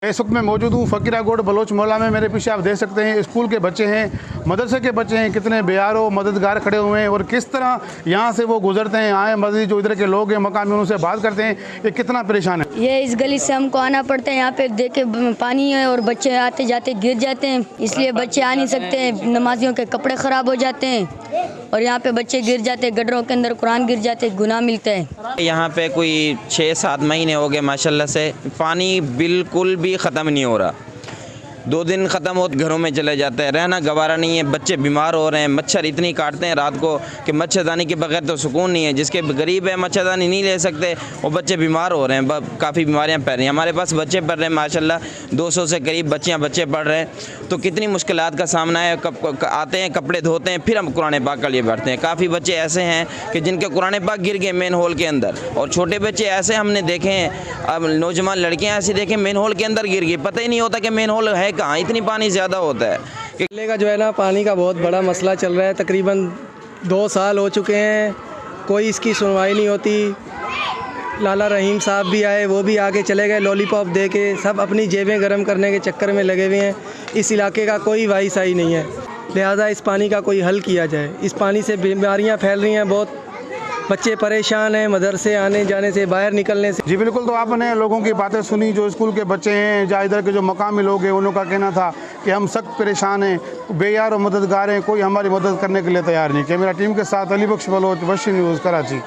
इस वक्त मैं मौजूद हूँ फ़कीरा गोड बलोच मोहल्ला में। मेरे पीछे आप देख सकते हैं स्कूल के बच्चे हैं, मदरसे के बच्चे हैं, कितने बेयारो मददगार खड़े हुए हैं और किस तरह यहाँ से वो गुजरते हैं। आए मस्जिद जो इधर के लोग हैं मकामी उनसे बात करते हैं, ये कितना परेशान है। ये इस गली से हमको आना पड़ता है, यहाँ पे देख के पानी है और बच्चे आते जाते गिर जाते हैं, इसलिए बच्चे आ नहीं सकते हैं। नमाजियों के कपड़े ख़राब हो जाते हैं और यहाँ पे बच्चे गिर जाते हैं, गड्ढरों के अंदर कुरान गिर जाते, गुनाह मिलता है। यहाँ पे कोई 6-7 महीने हो गए माशाल्लाह से पानी बिल्कुल भी ख़त्म नहीं हो रहा। 2 दिन ख़त्म हो घरों में चले जाते हैं, रहना गवारा नहीं है। बच्चे बीमार हो रहे हैं, मच्छर इतनी काटते हैं रात को कि मच्छरदानी के बगैर तो सुकून नहीं है। जिसके गरीब है मच्छरदानी नहीं ले सकते, वो बच्चे बीमार हो रहे हैं, काफ़ी बीमारियां फैल रही हैं। हमारे पास बच्चे पढ़ रहे हैं माशाल्लाह 200 से करीब बच्चे पढ़ रहे हैं, तो कितनी मुश्किलात का सामना है। आते हैं कपड़े धोते हैं, फिर हम कुरान पाक के लिए बैठते हैं। काफ़ी बच्चे ऐसे हैं कि जिनके कुरान पाक गिर गए मेन हॉल के अंदर, और छोटे बच्चे ऐसे हमने देखे हैं। अब नौजवान लड़कियाँ ऐसी देखें मेन हॉल के अंदर गिर गई, पता ही नहीं होता कि मेन हॉल है कहाँ, इतनी पानी ज़्यादा होता है। किले का जो है ना पानी का बहुत बड़ा मसला चल रहा है। तकरीबन 2 साल हो चुके हैं, कोई इसकी सुनवाई नहीं होती। लाला रहीम साहब भी आए, वो भी आगे चले गए लॉलीपॉप दे के। सब अपनी जेबें गर्म करने के चक्कर में लगे हुए हैं। इस इलाके का कोई वाईसाई नहीं है, लिहाजा इस पानी का कोई हल किया जाए। इस पानी से बीमारियाँ फैल रही हैं, बहुत बच्चे परेशान हैं मदरसे आने जाने से, बाहर निकलने से। जी बिल्कुल, तो आपने लोगों की बातें सुनी, जो स्कूल के बच्चे हैं या इधर के जो मकामी लोग हैं, उनका कहना था कि हम सख्त परेशान हैं, बेयार और मददगार हैं, कोई हमारी मदद करने के लिए तैयार नहीं। कैमरा टीम के साथ अली बख्श बलोच, वशी न्यूज़, कराची।